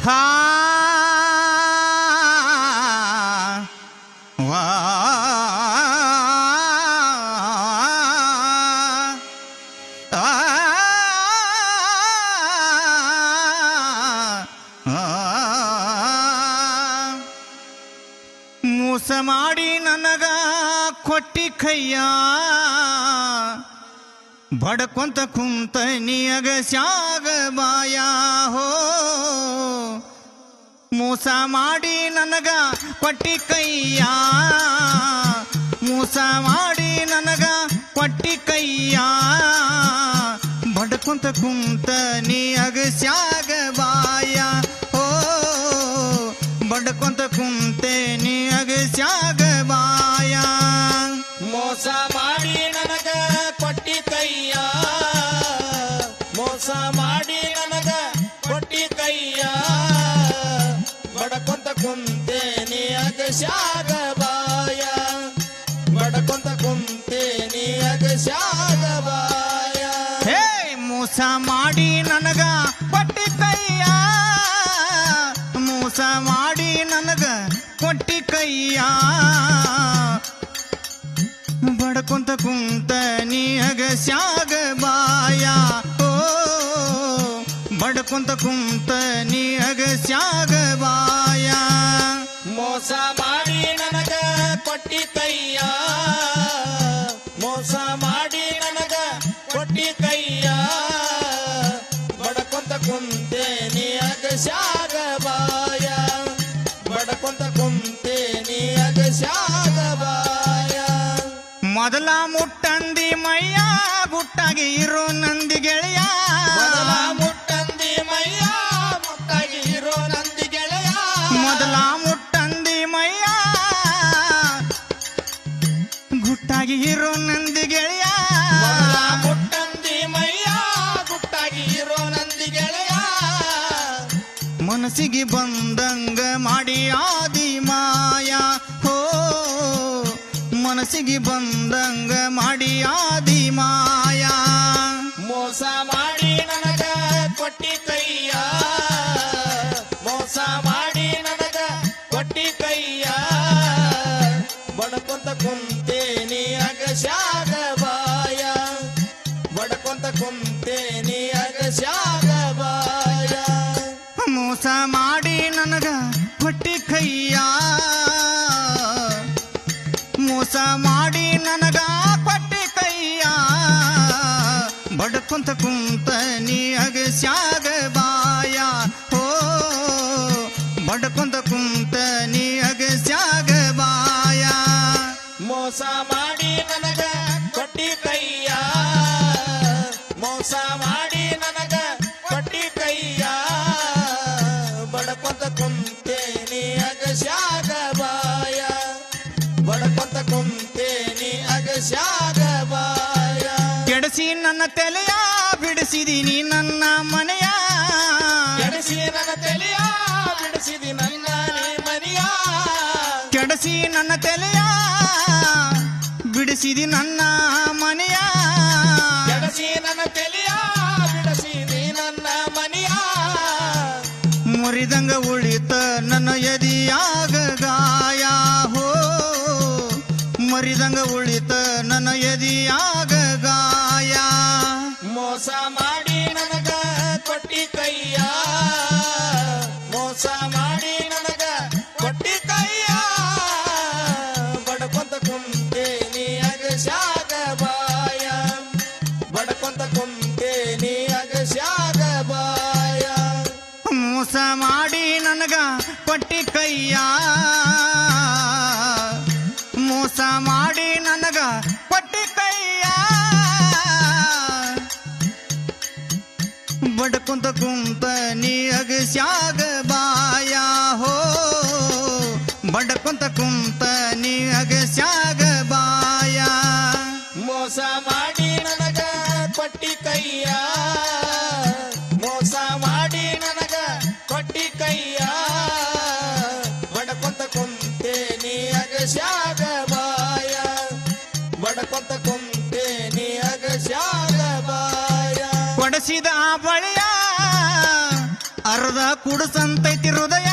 ಹಾ ವಾ ಮೋಸ ಮಾಡಿ ನನಗ ಕೊಟ್ಟಿ ಕೈಯ ಬಡ್ಕೊಂತ ಕುಂತ ನಿಯಗ ಸ್ಯಾಗ ಬಾಯ ಹೋ ಮೋಸ ಮಾಡಿ ನನಗ ಕೊಟ್ಟಿ ಕೈಯ ಮೋಸ ಮಾಡಿ ನನಗ ಕೊಟ್ಟಿ ಕೈಯ ಬಡ್ಕೊಂತ ಕುಂತ ನಿಯಗ ಸ್ಯಾಗ ಬಾಯ ಹೋ ಬಡ್ಕೊಂತ ಕುಂತೆ ನಿಯಗ ಸ್ಯಾಗ ಬಾಯ ಮೋಸ ಮಾಡಿ ನನಗ ಕೊಟ್ಟಿ ಕೈಯ ಮೋಸ ಮಾಡಿ ನನಗ ಕೊಟ್ಟಿ ಕೈಯ ಬಡಕೊಂತ ಕುಂತೇನಿ ಅಗಸ್ಯಾಗ ಬಾಯ ಬಡಕೊಂತ ಕುಂತೇನಿ ಅಗಸ್ಯಾಗ ಬಾಯ ಹೇ ಮೋಸ ಮಾಡಿ ನನಗ ಕೊಟ್ಟಿ ಕೈಯ ಮೋಸ ಮಾಡಿ ನನಗ ಕೊಟ್ಟಿ ಕೈಯ ಬಡ್ಕೊಂತ ಕುಂತ ನೀಗ ಸ್ಯಾಗ ಬಾಯ ಓ ಬಡ್ಕೊಂತ ಕುಂತ ನೀಗ ಸ್ಯಾಗ ಬಾಯ ಮೋಸ ಮಾಡಿ ನನಗ ಕೊಟ್ಟಿ ಕೈಯ ಮೋಸ ಮಾಡಿ ನನಗ ಕೊಟ್ಟಿ ಕೈಯ ಬಡಕೊಂತ ಕುಂತೇನಿ ಅಗಸ್ಯಾಗ ಬಾಯ ಬಡಕೊಂತ ಕುಂತೇನಿ ಅಗಸ್ಯಾಗ ಬಾಯ ಮೊದಲ ಮುಟ್ಟಂದಿ ಮಯ್ಯ ಗುಟ್ಟಾಗಿ ಇರೋ ನಂದಿ ಗೆಳೆಯ ಮೊದಲ ಮುಟ್ಟಂದಿ ಮಯ್ಯ ಮುಟ್ಟಾಗಿ ಇರೋ ನಂದಿ ಗೆಳೆಯ ಮೊದಲ ಮುಟ್ಟಂದಿ ಮಯ್ಯ ಗುಟ್ಟಾಗಿ ಇರೋ ನಂದಿ ಗೆಳೆಯ ಮೊದಲ ಮುಟ್ಟಂದಿ ಮಯ್ಯ ಗುಟ್ಟಾಗಿ ಇರೋ ನಂದಿ ಗೆಳೆಯ ಮನಸ್ಸಿಗೆ ಬಂದಂಗ ಮಾಡಿ ಆದಿ ಮಾಯ ಹೋ ಮನಸ್ಸಿಗೆ ಬಂದಂಗ ಮಾಡಿ ಆದಿ ಮಾಯ ಮೋಸ ಮಾಡಿ ನನಗ ಕೊಟ್ಟಿ ಕೈಯ ಮೋಸ ಮಾಡಿ ನನಗ ಕೊಟ್ಟಿ ಕೈಯ ಬಡಕೊಂತ ಕುಂತೇನಿ ಅಗಸ್ಯಾಗ ಬಾಯ ಬಡಕೊಂತ ಕುಂತೇನಿ ಅಗಸ್ಯಾಗ ಬಾಯ ಮೋಸ ಮಾಡಿ ನನಗ ಕೊಟ್ಟಿ ಕೈಯ ಮೋಸ ಮಾಡಿ ನನಗ ಕೊಟ್ಟಿ ಕೈಯ ಬಡ್ಕೊಂತ ಕುಂತ ನೀ ಅಗಸ್ಯಾಗ ಬಾಯ ಹೋ ಬಡ್ಕೊಂತ ಕುಂತ ನೀ ಅಗಸ್ಯಾಗ ಬಾಯ ಮೋಸ ಮಾಡಿ ನನಗ ಕೊಟ್ಟಿ ಕೈಯ ಮೋಸ ಮಾಡಿ ನನಗ ಕೊಟ್ಟಿ ಕೈಯ ಬಡಕೊಂತ ಕುಂತೇನಿ ಅಗಸ್ಯಾಗ ಬಾಯ ಬಡಕೊಂತ ಕುಂತೇನಿ ಅಗಸ್ಯಾಗ ಬಾಯ ಕೆಡಸಿ ನನ್ನ ತಲೆಯ ಬಿಡಿಸಿದೀನಿ ನನ್ನ ಮನೆಯ ಕೆಡಿಸಿ ನನ್ನ ತಲೆಯ ಬಿಡಿಸಿದಿ ನನ್ನ ಮನೆಯ ಕೆಡಸಿ ನನ್ನ ತಲೆಯ ಬಿಡಿಸಿದಿ ನನ್ನ ಮನೆಯ ಕೆಡಿಸಿ ನನ್ನ ತಲೆಯ ಬಿಡಿಸಿದಿ ನನ್ನ ಮನೆಯ ಮುರಿದಂಗ ಉಳಿತ ನನ್ನ ಎದಿಯಾಗ ಗಾಯ ಹೋ ಮರಿದಂಗ ಉಳಿತ ನನ್ನ ಎದಿಯಾಗ ಗಾಯ ಮೋಸ ಮಾಡಿ ನನಗ ಕೊಟ್ಟಿ ಕೈಯ ಮೋಸ ಮಾಡಿ ನನಗ ಕೊಟ್ಟಿ ಕೈಯ ಬಡಕೊಂತ ಕುಂತೇನಿ ಅಗಸ್ಯಾಗ ಬಾಯ ಬಡಕೊಂತ ಕುಂತೇನಿ ಅಗಸ್ಯಾಗ ಬಾಯ ಮೋಸ ಮಾಡಿ ನನಗ ಕೊಟ್ಟಿ ಕೈಯ ಮೋಸ ಮಾಡಿ ನನಗ ಕೊಟ್ಟಿ ಕೈಯ ಬಡ್ಕೊಂತ ಕುಂತ ನೀ ಅಗಸ್ಯಾಗ ಬಾಯ ಹೋ ಬಡ್ಕೊಂತ ಕುಂತ ನೀ ಅಗಸ್ಯಾಗ ಬಾಯ ಮೋಸ ಮಾಡಿ ನನಗ ಕೊಟ್ಟಿ ಕೈಯ ಮೋಸ ಮಾಡಿ ನನಗ ಕೊಟ್ಟಿ ಕೈಯ ಬಡಕೊಂತ ಕುಂತೇನಿ ಅಗಸ್ಯಾಗ ಬಾಯ ಬಡಕೊಂತ ಕುಂತೇನಿ ಅಗಸ್ಯಾಗ ಬಾಯ ಕೊಡಸಿದ ಬಳಿಯ ಅರ್ಧ ಹರದ ಕುಡಸಂತೈತಿ ಹೃದಯ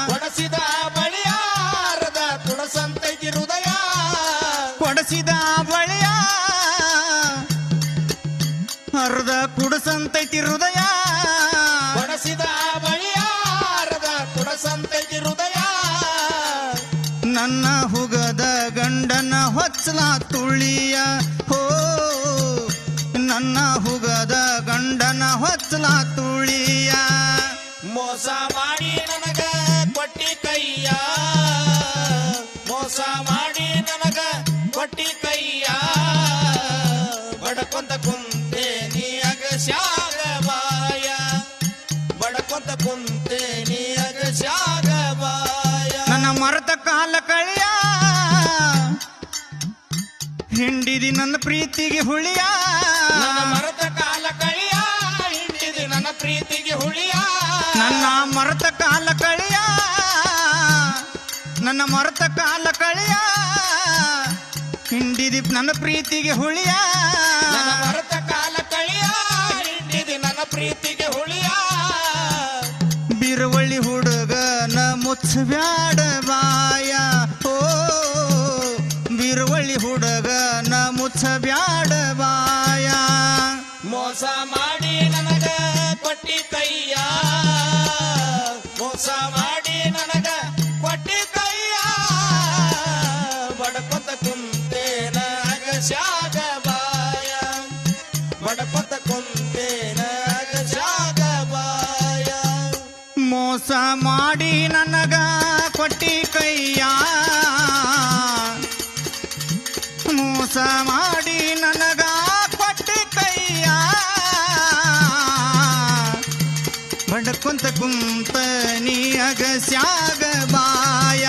ಕೊಡಸಿದ ಬಳಿಯ ಹರದ ಕುಡಸಂತೈತಿ ಹೃದಯ ಕೊಡಸಿದ ಬಳಿಯ ಹರದ ಕುಡಸಂತೈತಿ ಹೃದಯ ಕೊಡಸಿದ ಬಳಿಯ ಹರದ ಕುಡಸಂತೈತಿ ಹೃದಯ ನನ್ನ ಹುಗದ ಗಂಡನ ಹೊಚ್ಚಲ ತುಳಿಯ ಹೋ ನನ್ನ ಹುಗದ ಗಂಡನ ಹೊಚ್ಚಲ ತುಳಿಯ ಮೋಸ ಮಾಡಿ ನನಗ ಕೊಟ್ಟಿ ಕೈಯ ಮೋಸ ಮಾಡಿ ನನಗ ಕೊಟ್ಟಿ ಕೈಯ ಬಡಕೊಂತ ಕುಂತೆ ನೀ ಅಗಸ್ಯಾಗ ಬಾಯ ಬಡಕೊಂತ ಕುಂತೆ ನೀ ಅಗಸ್ಯಾಗ ಬಾಯ ನನ್ನ ಮರೆತ ಕಾಲ ಕಳಿಯ ಹಿಂಡಿದಿ ನನ್ನ ಪ್ರೀತಿಗೆ ಹುಳಿಯ ನನ್ನ ಮರೆತ ಕಾಲ ಕಳಿಯ ಹಿಂಡಿದಿ ನನ್ನ ಪ್ರೀತಿಗೆ ಹುಳಿಯ ನನ್ನ ಮರೆತ ಕಾಲ ಕಳಿಯ ನನ್ನ ಮರೆತ ಕಾಲ ಕಳಿಯ ಹಿಂಡಿದಿ ನನ್ನ ಪ್ರೀತಿಗೆ ಹುಳಿಯ ನನ್ನ ಮರೆತ ಕಾಲ ಕಳಿಯ ಹಿಂಡಿದಿ ನನ್ನ ಪ್ರೀತಿಗೆ ಹುಳಿಯ ಬಿರುವಳ್ಳಿ ಹುಡುಗನ ಮುಚ್ಚಬ್ಯಾಡ ಬಾಯ ಓ ಬಿರುವಳ್ಳಿ ಹುಡುಗನ ಮುಚ್ಚಬ್ಯಾಡ ಬಾಯ ಮೋಸ ಮಾಡಿ ನನಗ ಕೊಟ್ಟಿ ಕೈಯ ಮೋಸ ಮಾಡಿ ನನಗ ಕೊಟ್ಟಿ ಕೈಯ ಬಡಕೊಂತ ಕುಂತೇನ ಅಗಸ್ಯಾಗ ಬಾಯ ಬಡಕೊಂತ ಕುಂತೇನ ಅಗಸ್ಯಾಗ ಬಾಯ ಮೋಸ ಮಾಡಿ ನನಗ ಕೊಟ್ಟಿ ಕೈಯ ಮೋಸ ಮಾಡಿ ನನಗ ಕೊಟ್ಟಿ ಕೈಯ ಬಡಕೊಂತ ಕುಂತ ನೀ ಅಗಸ್ಯಾಗ ಬಾಯ